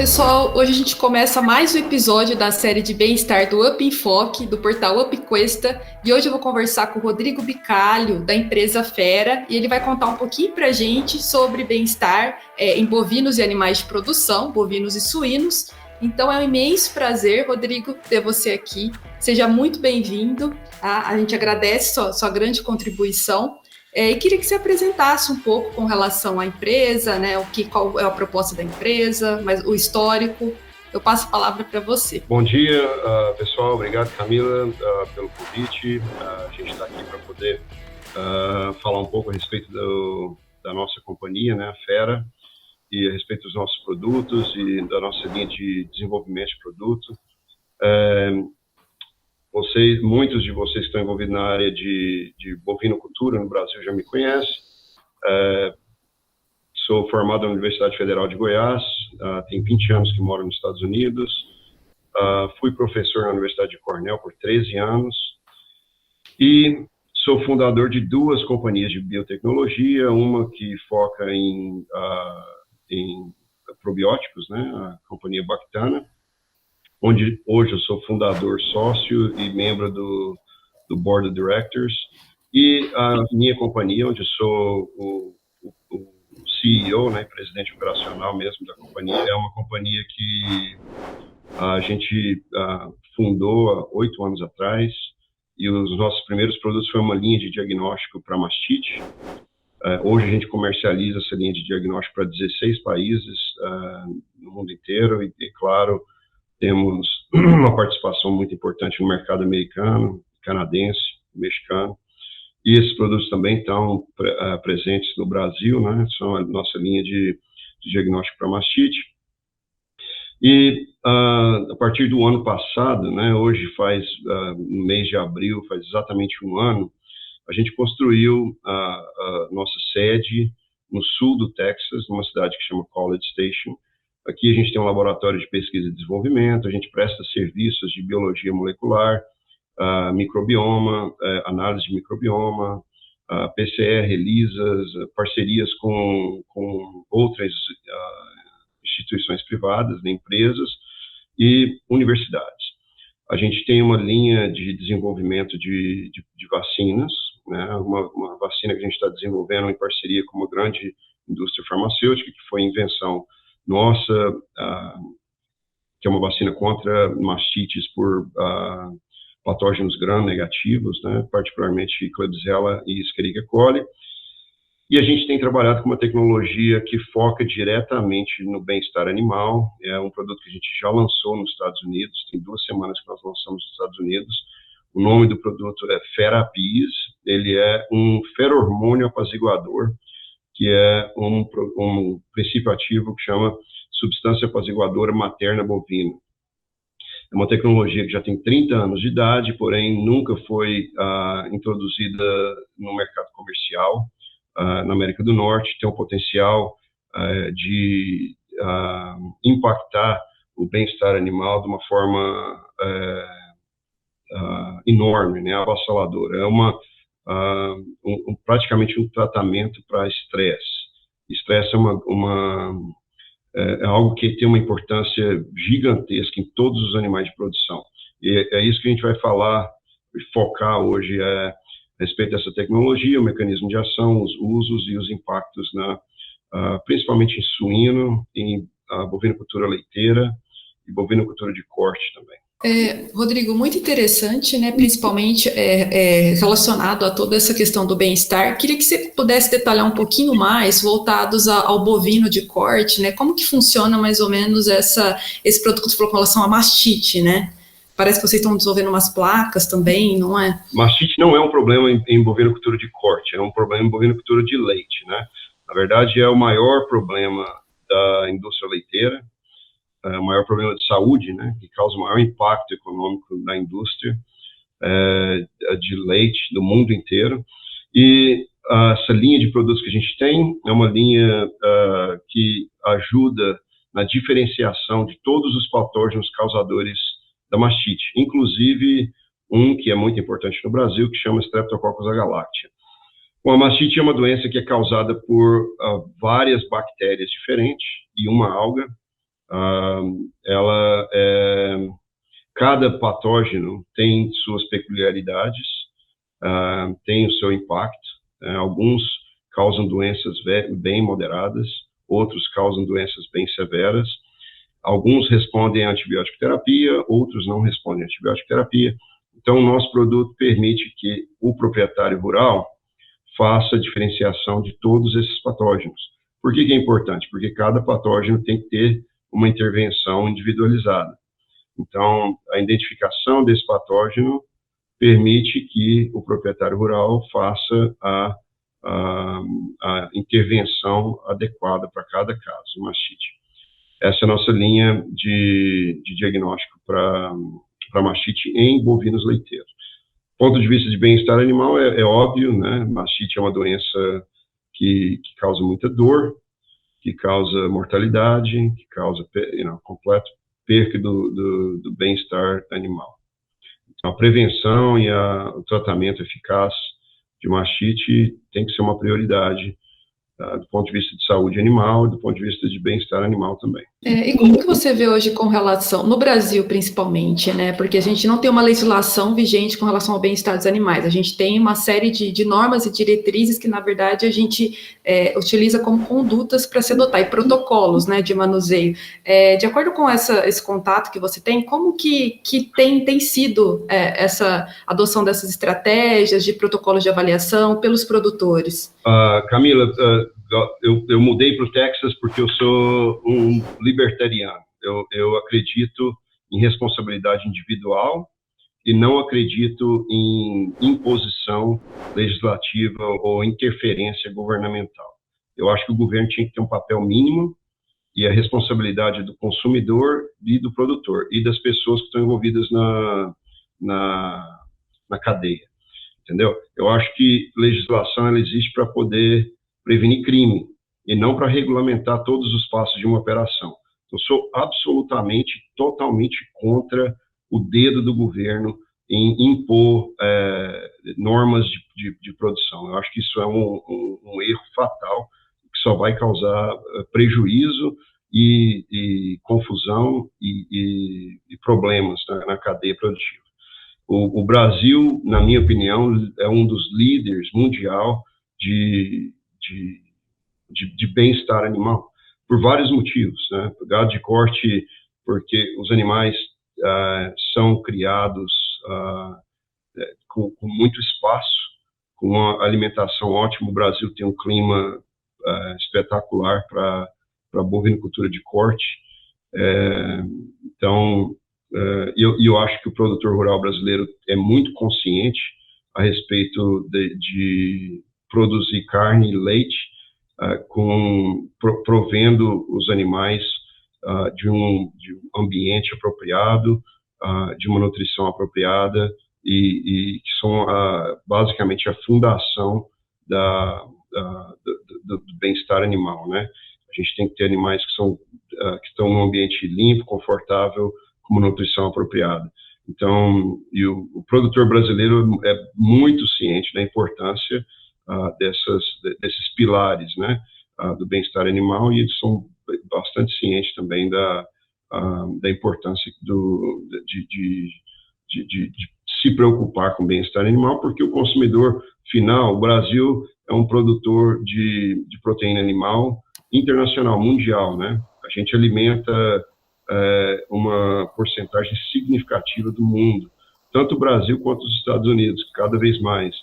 pessoal, hoje a gente começa mais um episódio da série de bem-estar do Up Enfoque, do portal UpQuesta, e hoje eu vou conversar com o Rodrigo Bicalho, da empresa Fera, e ele vai contar um pouquinho pra gente sobre bem-estar em bovinos e animais de produção, bovinos e suínos. Então é um imenso prazer, Rodrigo, ter você aqui. Seja muito bem-vindo, tá? A gente agradece sua grande contribuição. E queria que você apresentasse um pouco com relação à empresa, né? Qual é a proposta da empresa, mas o histórico. Eu passo a palavra para você. Bom dia, pessoal. Obrigado, Camila, pelo convite. A gente está aqui para poder falar um pouco a respeito da nossa companhia, né, a Fera, e a respeito dos nossos produtos e da nossa linha de desenvolvimento de produto. Muitos de vocês que estão envolvidos na área de bovinocultura no Brasil já me conhecem. Sou formado na Universidade Federal de Goiás, tem 20 anos que moro nos Estados Unidos. Fui professor na Universidade de Cornell por 13 anos e sou fundador de duas companhias de biotecnologia, uma que foca em probióticos, né, a companhia Bactana, onde hoje eu sou fundador, sócio e membro do Board of Directors, e a minha companhia, onde eu sou o CEO, né, presidente operacional mesmo da companhia, é uma companhia que a gente fundou há 8 anos atrás, e os nossos primeiros produtos foi uma linha de diagnóstico para mastite. Hoje a gente comercializa essa linha de diagnóstico para 16 países no mundo inteiro, e claro, temos uma participação muito importante no mercado americano, canadense, mexicano, e esses produtos também estão presentes no Brasil, né? São a nossa linha de diagnóstico para mastite. E a partir do ano passado, né, hoje no mês de abril, faz exatamente um ano, a gente construiu a nossa sede no sul do Texas, numa cidade que chama College Station. Aqui a gente tem um laboratório de pesquisa e desenvolvimento, a gente presta serviços de biologia molecular, microbioma, análise de microbioma, PCR, ELISAs, parcerias com outras instituições privadas, né, empresas e universidades. A gente tem uma linha de desenvolvimento de vacinas, né, uma vacina que a gente está desenvolvendo em parceria com uma grande indústria farmacêutica, que foi invenção nossa, que é uma vacina contra mastites por patógenos gram-negativos, né, particularmente Klebsiella e Escherichia coli. E a gente tem trabalhado com uma tecnologia que foca diretamente no bem-estar animal. É um produto que a gente já lançou nos Estados Unidos, tem 2 semanas que nós lançamos nos Estados Unidos. O nome do produto é Ferapis, ele é um ferormônio apaziguador, que é um princípio ativo que chama substância apaziguadora materna bovina. É uma tecnologia que já tem 30 anos de idade, porém nunca foi introduzida no mercado comercial na América do Norte. Tem o potencial de impactar o bem-estar animal de uma forma enorme, né, avassaladora. É praticamente um tratamento para estresse. Estresse é algo que tem uma importância gigantesca em todos os animais de produção. E é isso que a gente vai falar e focar hoje, a respeito dessa tecnologia, o mecanismo de ação, os usos e os impactos, principalmente em suíno, em bovinocultura leiteira e bovinocultura de corte também. Rodrigo, muito interessante, né? Principalmente relacionado a toda essa questão do bem-estar. Queria que você pudesse detalhar um pouquinho mais, voltados ao bovino de corte, né? Como que funciona mais ou menos esse produto que você falou com relação à mastite, né? Parece que vocês estão desenvolvendo umas placas também, não é? Mastite não é um problema em bovinocultura de corte, é um problema em bovinocultura de leite, né? Na verdade, é o maior problema da indústria leiteira, o maior problema de saúde, né, que causa o maior impacto econômico na indústria de leite do mundo inteiro. E essa linha de produtos que a gente tem é uma linha que ajuda na diferenciação de todos os patógenos causadores da mastite, inclusive um que é muito importante no Brasil, que chama Streptococcus agalactiae. Bom, a mastite é uma doença que é causada por várias bactérias diferentes e uma alga. Cada patógeno tem suas peculiaridades, tem o seu impacto. Alguns causam doenças bem moderadas, outros causam doenças bem severas. Alguns respondem à antibiótico terapia, outros não respondem à antibiótico terapia. Então, o nosso produto permite que o proprietário rural faça a diferenciação de todos esses patógenos. Por que é importante? Porque cada patógeno tem que ter uma intervenção individualizada. Então, a identificação desse patógeno permite que o proprietário rural faça a intervenção adequada para cada caso de mastite. Essa é a nossa linha de diagnóstico para mastite em bovinos leiteiros. Do ponto de vista de bem-estar animal, é óbvio, né? Mastite é uma doença que causa muita dor, que causa mortalidade, que causa completo perca do bem-estar animal. Então, a prevenção e o tratamento eficaz de mastite tem que ser uma prioridade do ponto de vista de saúde animal e do ponto de vista de bem-estar animal também. E como que você vê hoje com relação, no Brasil principalmente, né? Porque a gente não tem uma legislação vigente com relação ao bem-estar dos animais. A gente tem uma série de normas e diretrizes que, na verdade, a gente utiliza como condutas para se adotar, e protocolos, né, de manuseio. De acordo com esse contato que você tem, como que tem sido essa adoção dessas estratégias de protocolos de avaliação pelos produtores? Camila, eu mudei para o Texas porque eu sou um libertariano. Eu acredito em responsabilidade individual e não acredito em imposição legislativa ou interferência governamental. Eu acho que o governo tinha que ter um papel mínimo e a responsabilidade do consumidor e do produtor e das pessoas que estão envolvidas na cadeia. Entendeu? Eu acho que legislação ela existe para poder prevenir crime e não para regulamentar todos os passos de uma operação. Eu sou absolutamente, totalmente contra o dedo do governo em impor normas de produção. Eu acho que isso é um erro fatal que só vai causar prejuízo e confusão e problemas na cadeia produtiva. O Brasil, na minha opinião, é um dos líderes mundial de bem-estar animal, por vários motivos, né? Gado de corte, porque os animais são criados com muito espaço, com uma alimentação ótima. O Brasil tem um clima espetacular para bovinocultura de corte. Então, eu acho que o produtor rural brasileiro é muito consciente a respeito de produzir carne e leite, provendo os animais de um ambiente apropriado, de uma nutrição apropriada e que são basicamente a fundação do bem-estar animal, né? A gente tem que ter animais que estão num ambiente limpo, confortável, com uma nutrição apropriada. Então, o produtor brasileiro é muito ciente da importância desses pilares, né, do bem-estar animal, e eles são bastante cientes também da importância de se preocupar com o bem-estar animal, porque o consumidor final, o Brasil é um produtor de proteína animal internacional, mundial, né? A gente alimenta uma porcentagem significativa do mundo, tanto o Brasil quanto os Estados Unidos, cada vez mais.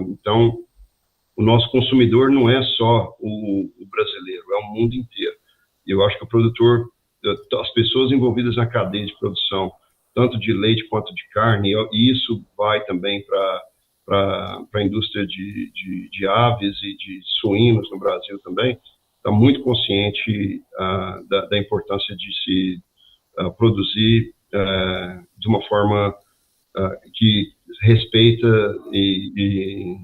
Então, o nosso consumidor não é só o brasileiro, é o mundo inteiro. E eu acho que o produtor, as pessoas envolvidas na cadeia de produção, tanto de leite quanto de carne, e isso vai também para a indústria de aves e de suínos no Brasil também, está muito consciente da importância de se produzir de uma forma que respeita e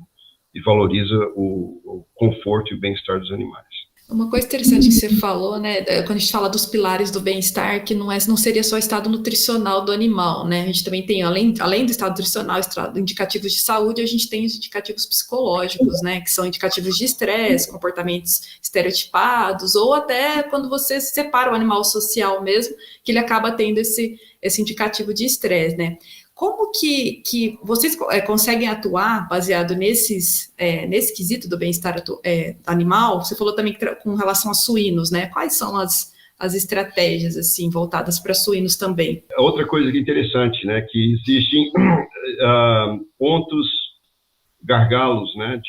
valoriza o conforto e o bem-estar dos animais. Uma coisa interessante que você falou, né, quando a gente fala dos pilares do bem-estar, que não seria só o estado nutricional do animal, né? A gente também tem, além do estado nutricional, indicativos de saúde, a gente tem os indicativos psicológicos, né, que são indicativos de estresse, comportamentos estereotipados, ou até quando você separa o animal social mesmo, que ele acaba tendo esse indicativo de estresse, né? Como que vocês conseguem atuar baseado nesse quesito do bem-estar animal? Você falou também com relação a suínos, né? Quais são as estratégias assim voltadas para suínos também? Outra coisa que é interessante, né, que existem pontos gargalos, né,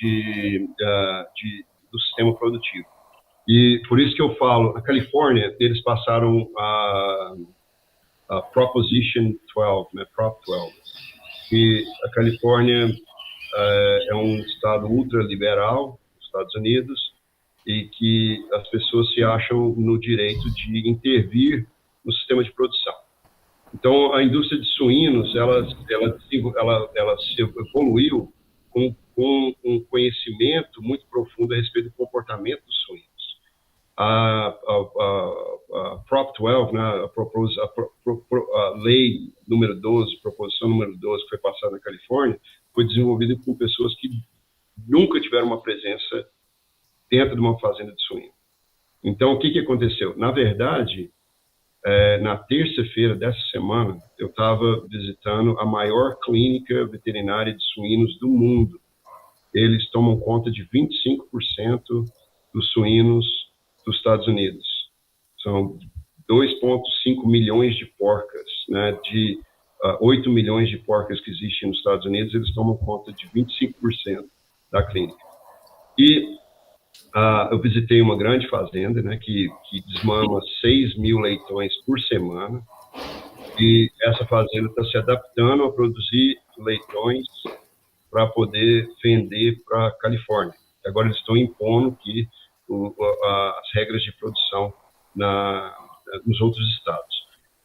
do sistema produtivo. E por isso que eu falo, na Califórnia, eles passaram a Proposition 12, né, Prop 12, que a Califórnia é um estado ultraliberal dos Estados Unidos e que as pessoas se acham no direito de intervir no sistema de produção. Então, a indústria de suínos, ela se evoluiu com um conhecimento muito profundo a respeito do comportamento dos suínos. A Prop 12, né, a lei número 12, proposição número 12, que foi passada na Califórnia, foi desenvolvida por pessoas que nunca tiveram uma presença dentro de uma fazenda de suíno. Então, o que aconteceu? Na verdade, na terça-feira dessa semana, eu estava visitando a maior clínica veterinária de suínos do mundo. Eles tomam conta de 25% dos suínos dos Estados Unidos. São 2,5 milhões de porcas, né, de 8 milhões de porcas que existem nos Estados Unidos, eles tomam conta de 25% da clínica. E eu visitei uma grande fazenda, né, que desmama 6 mil leitões por semana, e essa fazenda está se adaptando a produzir leitões para poder vender para a Califórnia. Agora eles estão impondo que as regras de produção nos outros estados.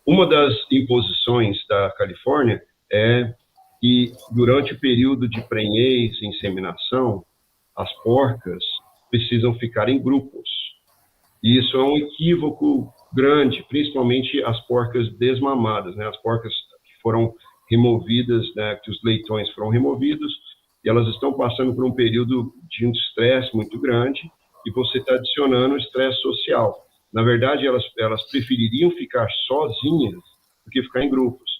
Uma das imposições da Califórnia é que durante o período de prenhez e inseminação, as porcas precisam ficar em grupos. E isso é um equívoco grande, principalmente as porcas desmamadas, né? As porcas que foram removidas, né, que os leitões foram removidos, e elas estão passando por um período de um estresse muito grande, e você está adicionando estresse social. Na verdade, elas prefeririam ficar sozinhas do que ficar em grupos.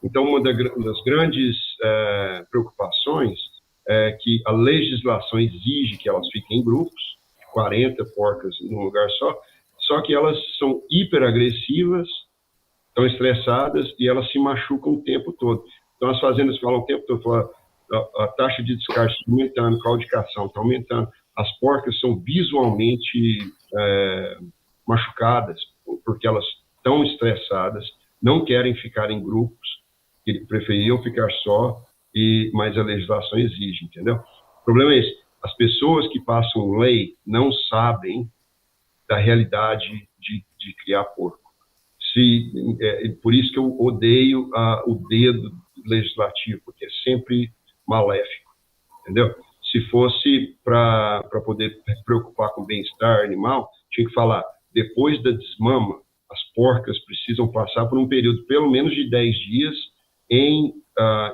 Então, uma das grandes preocupações é que a legislação exige que elas fiquem em grupos, 40 porcas num lugar só que elas são hiperagressivas, estão estressadas e elas se machucam o tempo todo. Então, as fazendas falam o tempo todo, a taxa de descarte está aumentando, a claudicação está aumentando, as porcas são visualmente machucadas, porque elas estão estressadas, não querem ficar em grupos, que preferiam ficar só, mas a legislação exige, entendeu? O problema é esse, as pessoas que passam lei não sabem da realidade de criar porco. Por isso que eu odeio o dedo legislativo, porque é sempre maléfico, entendeu? Se fosse para poder preocupar com o bem-estar animal, tinha que falar, depois da desmama, as porcas precisam passar por um período pelo menos de 10 dias em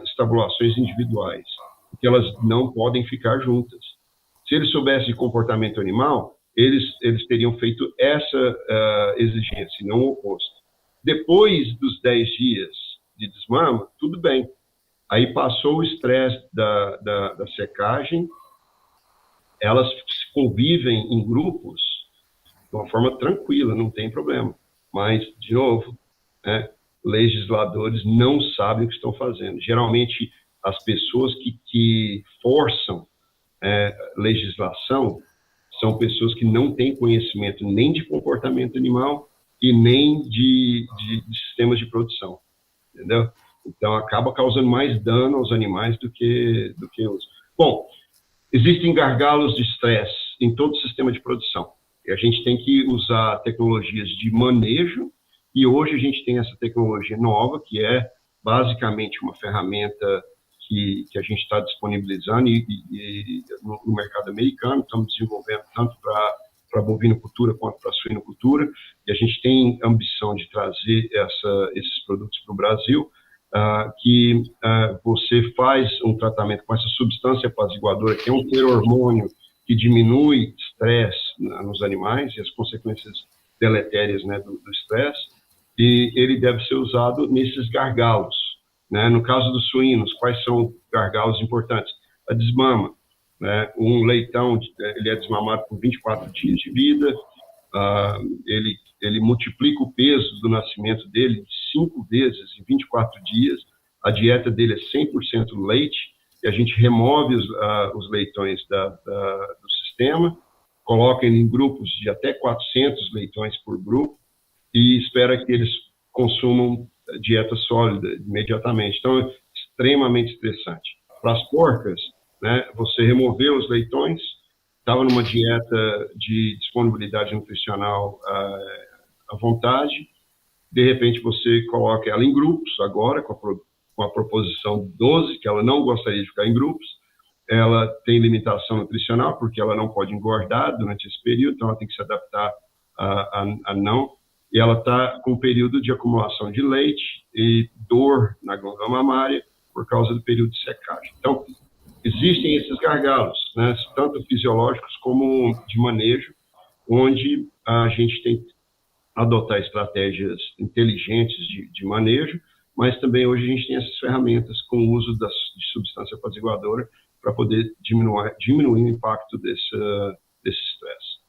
estabulações individuais, porque elas não podem ficar juntas. Se eles soubessem de comportamento animal, eles teriam feito essa exigência, e não o oposto. Depois dos 10 dias de desmama, tudo bem. Aí passou o estresse da secagem, elas convivem em grupos de uma forma tranquila, não tem problema. Mas, de novo, né, legisladores não sabem o que estão fazendo. Geralmente, as pessoas que forçam legislação são pessoas que não têm conhecimento nem de comportamento animal e nem de sistemas de produção, entendeu? Então, acaba causando mais dano aos animais do que outros. Bom, existem gargalos de estresse em todo o sistema de produção. E a gente tem que usar tecnologias de manejo, e hoje a gente tem essa tecnologia nova, que é basicamente uma ferramenta que a gente está disponibilizando no mercado americano, estamos desenvolvendo tanto para para bovinocultura quanto para suinocultura, e a gente tem ambição de trazer esses produtos para o Brasil, que você faz um tratamento com essa substância apaziguadora, que é um feromônio que diminui estresse nos animais e as consequências deletérias, né, do estresse, e ele deve ser usado nesses gargalos, né? No caso dos suínos, quais são gargalos importantes? A desmama, né? Um leitão, ele é desmamado por 24 dias de vida, ele multiplica o peso do nascimento dele de 5 vezes em 24 dias, a dieta dele é 100% leite, e a gente remove os leitões do sistema, coloca ele em grupos de até 400 leitões por grupo, e espera que eles consumam dieta sólida imediatamente. Então, é extremamente estressante. Para as porcas, né, você removeu os leitões, estava numa dieta de disponibilidade nutricional à vontade, de repente você coloca ela em grupos, agora, com a proposição 12, que ela não gostaria de ficar em grupos, ela tem limitação nutricional, porque ela não pode engordar durante esse período, então ela tem que se adaptar a não, e ela está com um período de acumulação de leite e dor na glândula mamária por causa do período de secagem. Então, existem esses gargalos, né, tanto fisiológicos como de manejo, onde a gente tem que adotar estratégias inteligentes de manejo, mas também hoje a gente tem essas ferramentas com o uso de substância apaziguadora para poder diminuir o impacto desse estresse.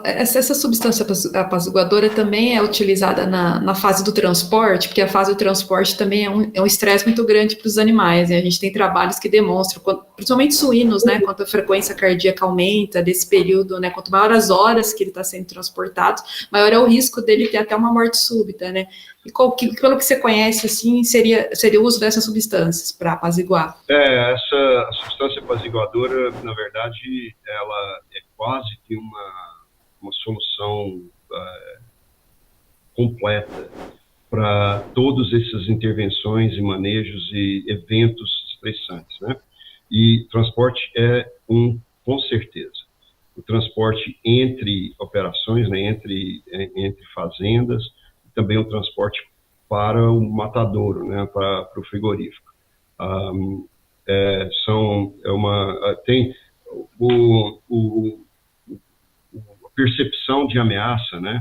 Essa substância apaziguadora também é utilizada na fase do transporte, porque a fase do transporte também é um estresse muito grande para os animais, né? A gente tem trabalhos que demonstram, principalmente suínos, né, quanto a frequência cardíaca aumenta desse período, né, quanto maior as horas que ele está sendo transportado, maior é o risco dele ter até uma morte súbita, né? E pelo que você conhece, assim, seria o uso dessas substâncias para apaziguar? Essa substância apaziguadora, na verdade, ela é quase que uma solução completa para todas essas intervenções e manejos e eventos estressantes, né? E transporte com certeza. O transporte entre operações, né, entre fazendas, também o transporte para o matadouro, né, para o frigorífico. Tem a percepção de ameaça, né,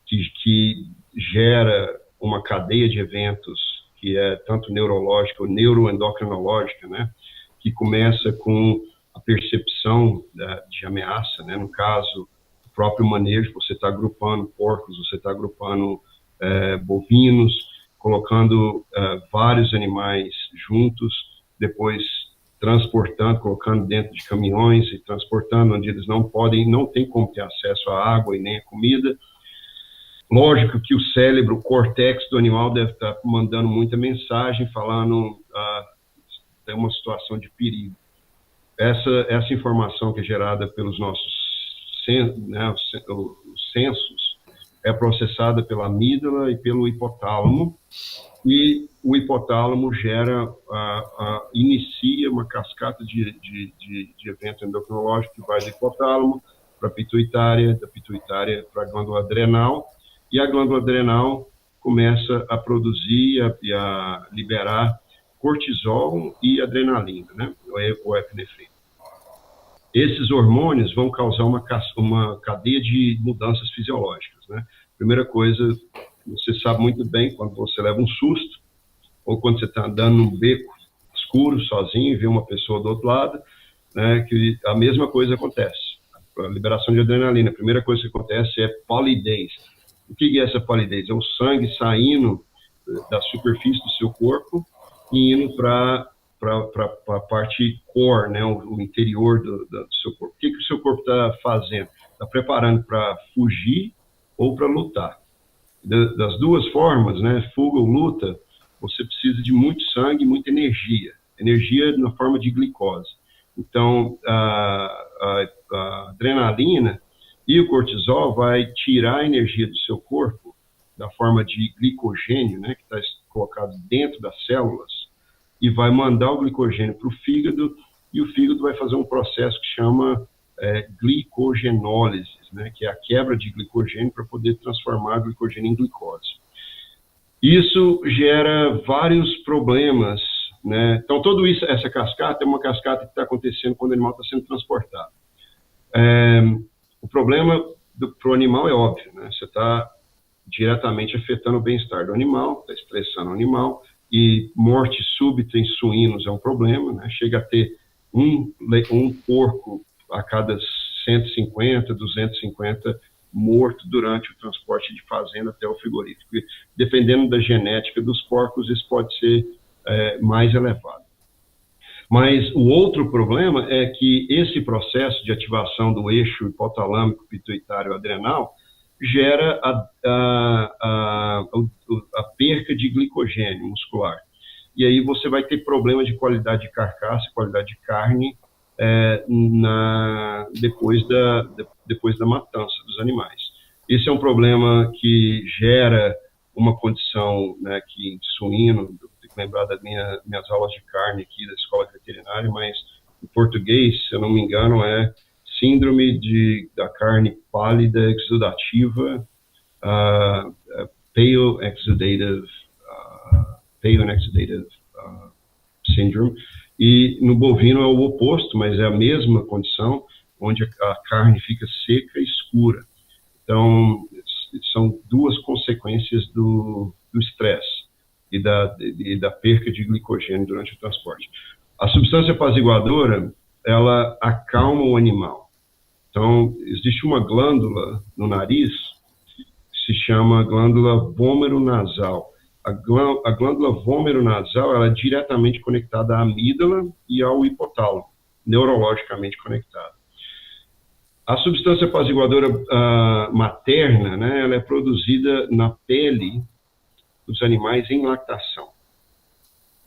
que gera uma cadeia de eventos que é tanto neurológica ou neuroendocrinológica, né, que começa com a percepção de ameaça, né, no caso, o próprio manejo, você está agrupando porcos, você está agrupando bovinos, colocando vários animais juntos, depois transportando, colocando dentro de caminhões e transportando onde eles não têm como ter acesso à água e nem à comida. Lógico que o cérebro, o córtex do animal deve estar mandando muita mensagem, falando é uma situação de perigo. Essa informação que é gerada pelos nossos os sensos é processada pela amígdala e pelo hipotálamo, e o hipotálamo inicia uma cascata de evento endocrinológico que vai do hipotálamo para a pituitária, da pituitária para a glândula adrenal, e a glândula adrenal começa a produzir e a liberar cortisol e adrenalina, né, o epinefrina. Esses hormônios vão causar uma cadeia de mudanças fisiológicas, né? Primeira coisa, você sabe muito bem quando você leva um susto, ou quando você está andando num beco escuro, sozinho, e vê uma pessoa do outro lado, né, que a mesma coisa acontece. A liberação de adrenalina, a primeira coisa que acontece é palidez. O que é essa palidez? É o sangue saindo da superfície do seu corpo e indo para a parte core, né, o interior do seu corpo. O que o seu corpo está fazendo? Está preparando para fugir ou para lutar. Das duas formas, né, fuga ou luta, você precisa de muito sangue e muita energia. Energia na forma de glicose. Então, a adrenalina e o cortisol vai tirar a energia do seu corpo da forma de glicogênio, né, que está colocado dentro das células, e vai mandar o glicogênio para o fígado, e o fígado vai fazer um processo que chama glicogenólise, né, que é a quebra de glicogênio para poder transformar glicogênio em glicose. Isso gera vários problemas, né? Então, tudo isso, essa cascata é uma cascata que está acontecendo quando o animal está sendo transportado. O problema para o animal é óbvio, né? Você está diretamente afetando o bem-estar do animal, está estressando o animal, e morte súbita em suínos é um problema, né? Chega a ter um porco a cada 150, 250 morto durante o transporte de fazenda até o frigorífico. E, dependendo da genética dos porcos, isso pode ser mais elevado. Mas o outro problema é que esse processo de ativação do eixo hipotalâmico, pituitário, adrenal gera a perca de glicogênio muscular. E aí você vai ter problema de qualidade de carcaça, qualidade de carne, depois da matança dos animais. Esse é um problema que gera uma condição, né, que em suíno, tenho que lembrar das minhas aulas de carne aqui da escola veterinária, mas em português, se eu não me engano, é síndrome da carne pálida exudativa, pale exudative syndrome. E no bovino é o oposto, mas é a mesma condição, onde a carne fica seca e escura. Então, são duas consequências do estresse e da perca de glicogênio durante o transporte. A substância apaziguadora, ela acalma o animal. Então, existe uma glândula no nariz que se chama glândula vômero-nasal. A glândula vômero-nasal, ela é diretamente conectada à amígdala e ao hipotálamo, neurologicamente conectada. A substância apaziguadora materna, né, ela é produzida na pele dos animais em lactação.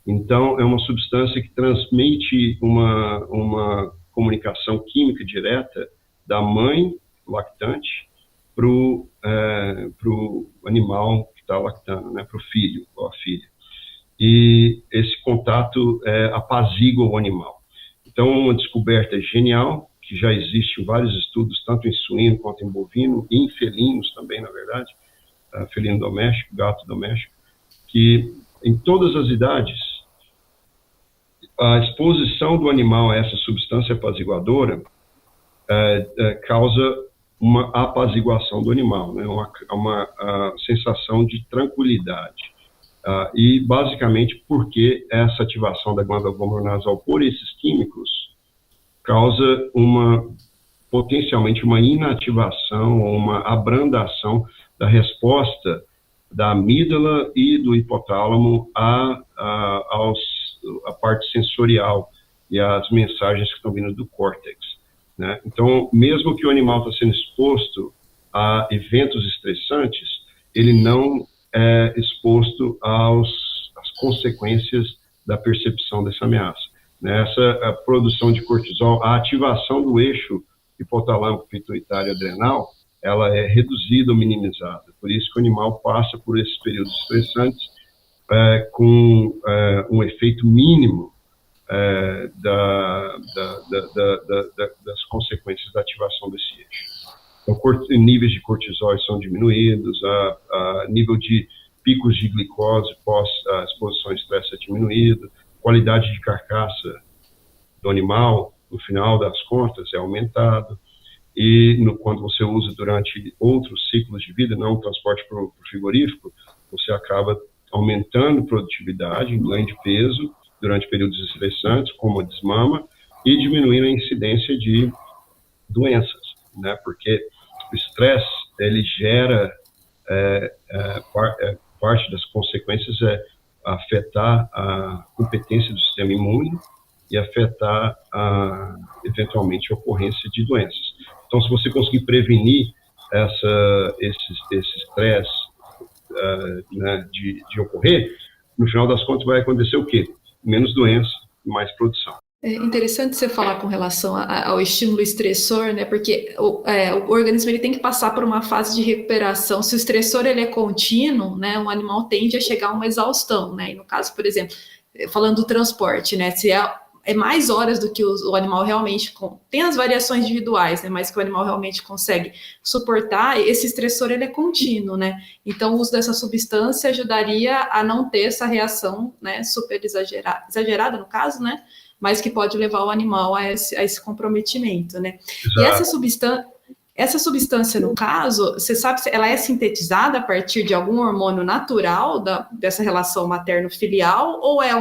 Então, é uma substância que transmite uma comunicação química direta da mãe lactante para o animal que está lactando, né, para o filho ou a filha. E esse contato apazigua o animal. Então, uma descoberta genial, que já existe em vários estudos, tanto em suíno quanto em bovino, e em felinos também, na verdade, felino doméstico, gato doméstico, que em todas as idades, a exposição do animal a essa substância apaziguadora causa uma apaziguação do animal, né? uma sensação de tranquilidade. E, basicamente, porque essa ativação da glândula vômero-nasal por esses químicos causa potencialmente uma inativação ou uma abrandação da resposta da amígdala e do hipotálamo à parte sensorial e às mensagens que estão vindo do córtex, né? Então, mesmo que o animal está sendo exposto a eventos estressantes, ele não é exposto às consequências da percepção dessa ameaça. Nessa produção de cortisol, a ativação do eixo hipotalâmico pituitário adrenal, ela é reduzida ou minimizada. Por isso que o animal passa por esses períodos estressantes com um efeito mínimo das consequências da ativação desse eixo. Então, níveis de cortisol são diminuídos, nível de picos de glicose pós a exposição ao estresse é diminuído, qualidade de carcaça do animal, no final das contas, é aumentado. E quando você usa durante outros ciclos de vida, não o transporte para o frigorífico, você acaba aumentando produtividade, ganho de peso durante períodos estressantes, como a desmama, e diminuindo a incidência de doenças, né? Porque o estresse, ele gera, parte das consequências afetar a competência do sistema imune e afetar, eventualmente, a ocorrência de doenças. Então, se você conseguir prevenir esse estresse né, de ocorrer, no final das contas vai acontecer o quê? Menos doença e mais produção. É interessante você falar com relação ao estímulo estressor, né? Porque o organismo ele tem que passar por uma fase de recuperação. Se o estressor ele é contínuo, né? O animal tende a chegar a uma exaustão, né? E no caso, por exemplo, falando do transporte, né? Se é é mais horas do que o animal realmente... Tem as variações individuais, né? Mas que o animal realmente consegue suportar, esse estressor ele é contínuo, né? Então, o uso dessa substância ajudaria a não ter essa reação, né, super exagerada, no caso, né? Mas que pode levar o animal a esse comprometimento, né? Exato. E essa substância, no caso, você sabe se ela é sintetizada a partir de algum hormônio natural dessa relação materno-filial, ou é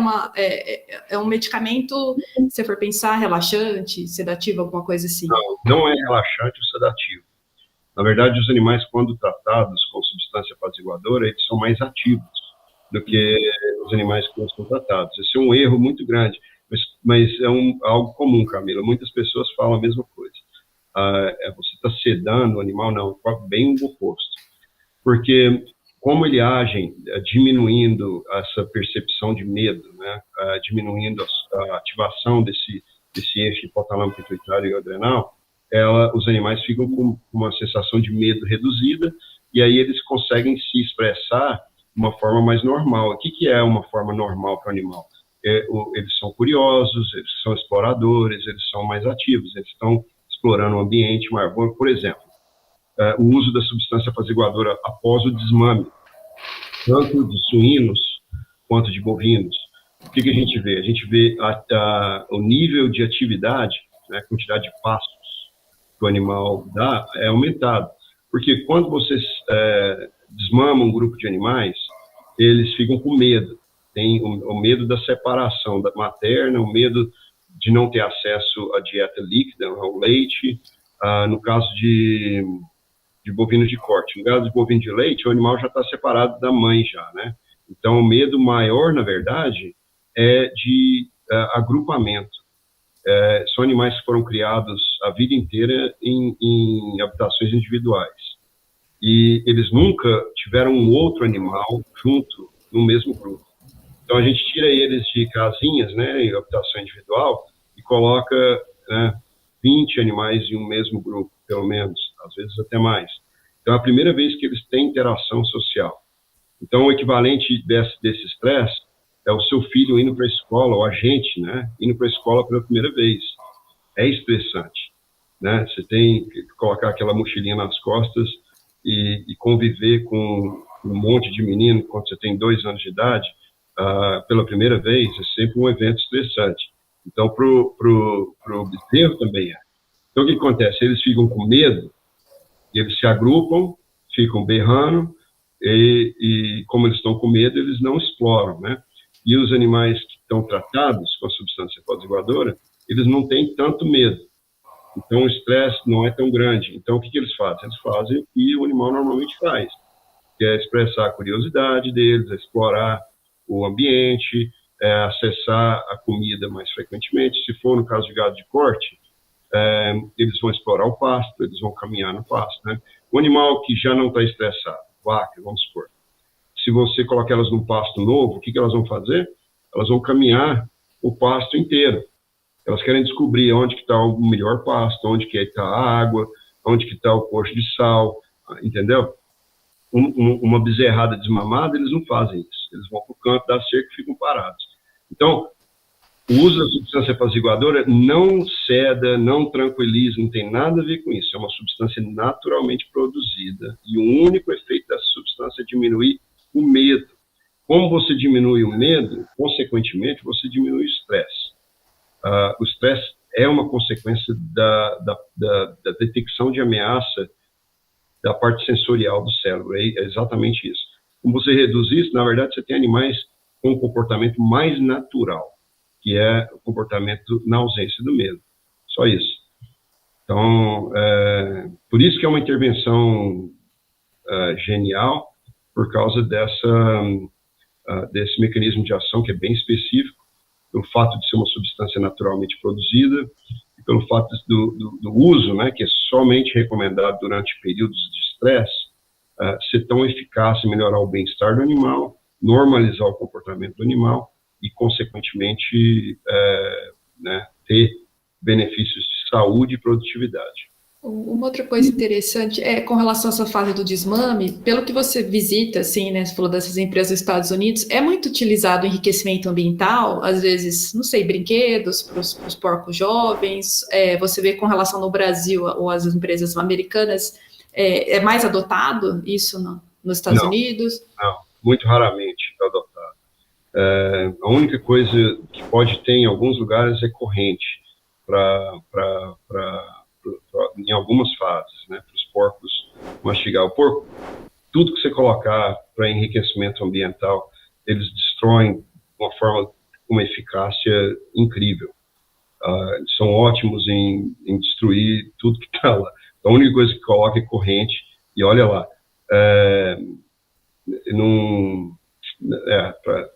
um medicamento, se você for pensar, relaxante, sedativo, alguma coisa assim? Não é relaxante ou sedativo. Na verdade, os animais, quando tratados com substância apaziguadora, eles são mais ativos do que os animais que não são tratados. Esse é um erro muito grande, mas é algo comum, Camila. Muitas pessoas falam a mesma coisa. Você está sedando o animal? Não, bem o oposto. Porque como ele age diminuindo essa percepção de medo, né, diminuindo a ativação desse eixo hipotálamo pituitário e adrenal, os animais ficam com uma sensação de medo reduzida, e aí eles conseguem se expressar de uma forma mais normal. O que é uma forma normal para o animal? Eles são curiosos, eles são exploradores, eles são mais ativos, eles estão explorando o ambiente maior. Por exemplo, o uso da substância apaziguadora após o desmame, tanto de suínos quanto de bovinos. O que a gente vê? A gente vê o nível de atividade, né, a quantidade de passos que o animal dá é aumentado. Porque quando você desmama um grupo de animais, eles ficam com medo. Tem o medo da separação da materna, o medo de não ter acesso à dieta líquida, ao leite, no caso de bovinos de corte. No caso de bovino de leite, o animal já está separado da mãe já, né? Então, o medo maior, na verdade, é de agrupamento. São animais que foram criados a vida inteira em habitações individuais. E eles nunca tiveram um outro animal junto no mesmo grupo. Então, a gente tira eles de casinhas, né, em habitação individual, e coloca 20 animais em um mesmo grupo, pelo menos, às vezes até mais. Então, é a primeira vez que eles têm interação social. Então, o equivalente desse estresse é o seu filho indo para a escola, ou a gente, né, indo para a escola pela primeira vez. É estressante, né? Você tem que colocar aquela mochilinha nas costas e conviver com um monte de menino quando você tem 2 anos de idade, pela primeira vez, é sempre um evento estressante. Então, pro bezerro também é. Então, o que acontece? Eles ficam com medo, e eles se agrupam, ficam berrando, e como eles estão com medo, eles não exploram, né? E os animais que estão tratados com a substância apaziguadora, eles não têm tanto medo. Então, o estresse não é tão grande. Então, o que eles fazem? Eles fazem o que o animal normalmente faz, que é expressar a curiosidade deles, explorar o ambiente, acessar a comida mais frequentemente. Se for no caso de gado de corte, eles vão explorar o pasto, eles vão caminhar no pasto, né? O animal que já não está estressado, vaca, vamos supor, se você colocar elas num pasto novo, o que elas vão fazer? Elas vão caminhar o pasto inteiro. Elas querem descobrir onde que está o melhor pasto, onde que está a água, onde que está o coxo de sal, entendeu? Uma bezerrada desmamada, eles não fazem isso. Eles vão para o canto da cerca e ficam parados. Então, o uso da substância apaziguadora não ceda, não tranquiliza, não tem nada a ver com isso. É uma substância naturalmente produzida e o único efeito dessa substância é diminuir o medo. Como você diminui o medo, consequentemente, você diminui o estresse. O estresse é uma consequência da detecção de ameaça da parte sensorial do cérebro. É exatamente isso. Como você reduz isso, na verdade, você tem animais com um comportamento mais natural, que é o comportamento na ausência do medo. Só isso. Então, por isso que é uma intervenção genial, por causa desse mecanismo de ação que é bem específico, pelo fato de ser uma substância naturalmente produzida, e pelo fato do uso, né, que é somente recomendado durante períodos de estresse, ser tão eficaz em melhorar o bem-estar do animal, normalizar o comportamento do animal e, consequentemente, né, ter benefícios de saúde e produtividade. Uma outra coisa interessante é com relação a essa fase do desmame, pelo que você visita, assim, né? Você falou dessas empresas dos Estados Unidos, é muito utilizado o enriquecimento ambiental, às vezes, não sei, brinquedos para os porcos jovens. Você vê com relação no Brasil ou as empresas americanas, é mais adotado isso nos Estados Não, Unidos? não, muito raramente é adotado. A única coisa que pode ter em alguns lugares é corrente em algumas fases, né, para os porcos mastigar. O porco, tudo que você colocar para enriquecimento ambiental, eles destroem de uma eficácia incrível. São ótimos em destruir tudo que está lá. Então, a única coisa que coloca é corrente, e olha lá. A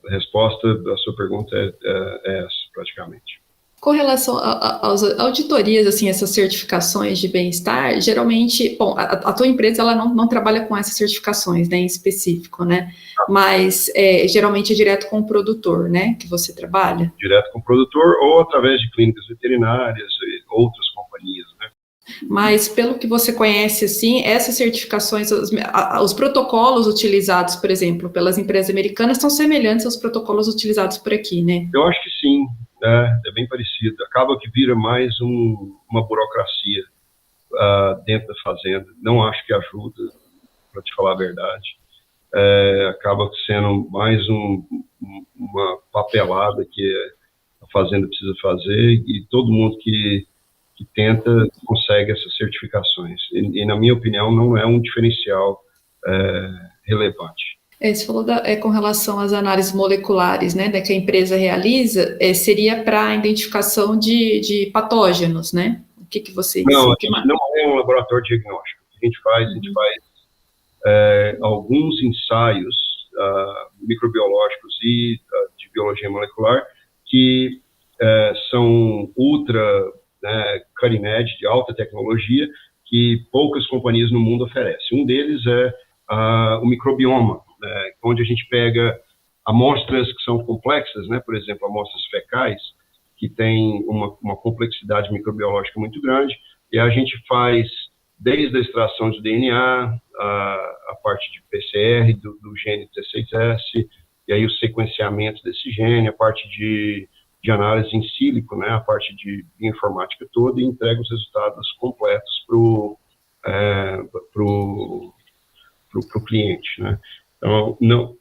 resposta da sua pergunta é essa, praticamente. Com relação às auditorias, assim, essas certificações de bem-estar, geralmente, bom, a tua empresa ela não trabalha com essas certificações, né, em específico, né? Mas geralmente é direto com o produtor, né, que você trabalha? Direto com o produtor ou através de clínicas veterinárias e outras companhias, né? Mas pelo que você conhece, assim, essas certificações, os protocolos utilizados, por exemplo, pelas empresas americanas são semelhantes aos protocolos utilizados por aqui, né? Eu acho que sim, é bem parecido. Acaba que vira mais uma burocracia dentro da fazenda. Não acho que ajuda, para te falar a verdade. Acaba sendo mais uma papelada que a fazenda precisa fazer e todo mundo que tenta consegue essas certificações. E, na minha opinião, não é um diferencial relevante. Você falou com relação às análises moleculares, né, que a empresa realiza, seria para a identificação de patógenos, né? O que vocês... Não, a gente não é um laboratório diagnóstico. O que a gente faz alguns ensaios microbiológicos e de biologia molecular que são cutting edge, de alta tecnologia, que poucas companhias no mundo oferecem. Um deles é o microbioma, onde a gente pega amostras que são complexas, né? Por exemplo, amostras fecais, que têm uma complexidade microbiológica muito grande, e a gente faz desde a extração de DNA, a parte de PCR do gene T6S, e aí o sequenciamento desse gene, a parte de análise em sílico, né, a parte de bioinformática toda, e entrega os resultados completos pro cliente, né? Então, não,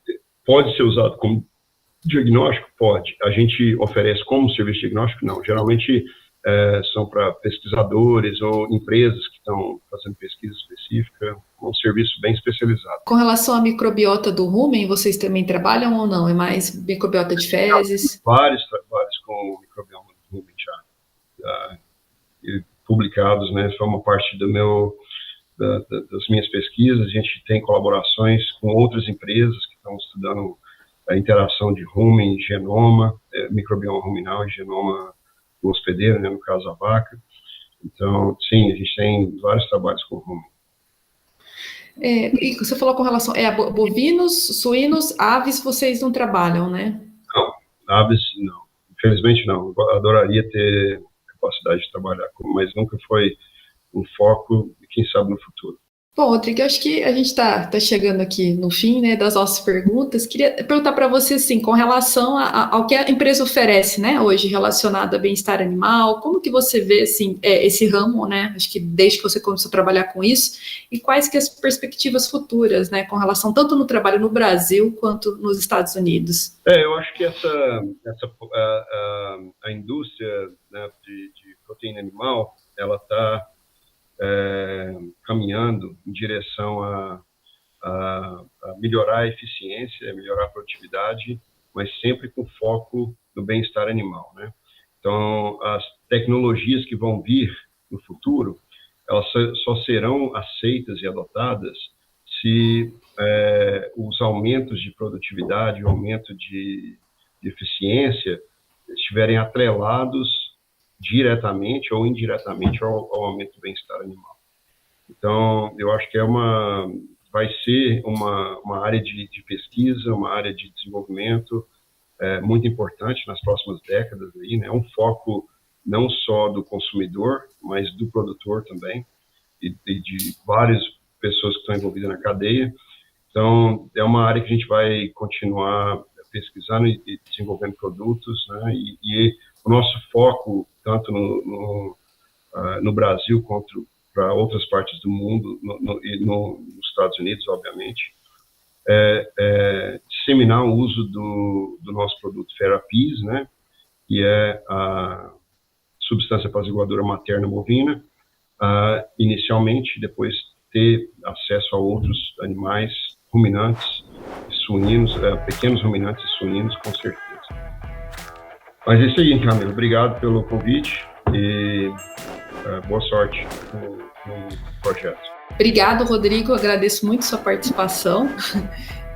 pode ser usado como diagnóstico? Pode. A gente oferece como serviço diagnóstico? Não. Geralmente são para pesquisadores ou empresas que estão fazendo pesquisa específica, um serviço bem especializado. Com relação à microbiota do rumen, vocês também trabalham ou não? É mais microbiota de fezes? Vários trabalhos com microbioma do rumen já publicados, né? Foi uma parte das minhas pesquisas. A gente tem colaborações com outras empresas que estão estudando a interação de rumen e genoma, microbioma ruminal e genoma do hospedeiro, né, no caso a vaca. Então, sim, a gente tem vários trabalhos com rumen. E você falou com relação a bovinos, suínos, aves, vocês não trabalham, né? Não, aves não. Infelizmente não. Eu adoraria ter capacidade de trabalhar com, mas nunca foi um foco, e quem sabe no futuro. Bom, Rodrigo, eu acho que a gente está chegando aqui no fim, né, das nossas perguntas. Queria perguntar para você, assim, com relação ao que a empresa oferece, né, hoje, relacionado a bem-estar animal, como que você vê, assim, esse ramo, né, acho que desde que você começou a trabalhar com isso, e quais que as perspectivas futuras, né, com relação tanto no trabalho no Brasil quanto nos Estados Unidos? Eu acho que a indústria, né, de proteína animal, ela está caminhando em direção a melhorar a eficiência, melhorar a produtividade, mas sempre com foco no bem-estar animal, né? Então, as tecnologias que vão vir no futuro, elas só serão aceitas e adotadas se os aumentos de produtividade, o aumento de eficiência estiverem atrelados diretamente ou indiretamente ao aumento do bem-estar animal. Então, eu acho que vai ser uma área de pesquisa, uma área de desenvolvimento muito importante nas próximas décadas aí, né? Um foco não só do consumidor, mas do produtor também. e de várias pessoas que estão envolvidas na cadeia. Então, é uma área que a gente vai continuar pesquisando e desenvolvendo produtos, né? E o nosso foco, tanto no Brasil quanto para outras partes do mundo, e nos Estados Unidos, obviamente, disseminar o uso do nosso produto Ferapis, né? Que é a substância apaziguadora materna bovina, inicialmente, depois ter acesso a outros animais ruminantes e suínos, pequenos ruminantes e suínos, com certeza. Mas é isso aí, Camila. Obrigado pelo convite e boa sorte no projeto. Obrigado, Rodrigo. Agradeço muito sua participação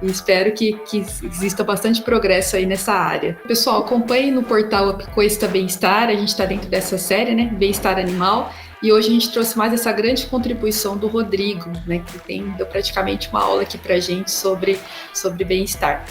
e espero que exista bastante progresso aí nessa área. Pessoal, acompanhe no portal Upcoista Bem-Estar. A gente está dentro dessa série, né? Bem-Estar Animal. E hoje a gente trouxe mais essa grande contribuição do Rodrigo, né? Que deu praticamente uma aula aqui para a gente sobre bem-estar.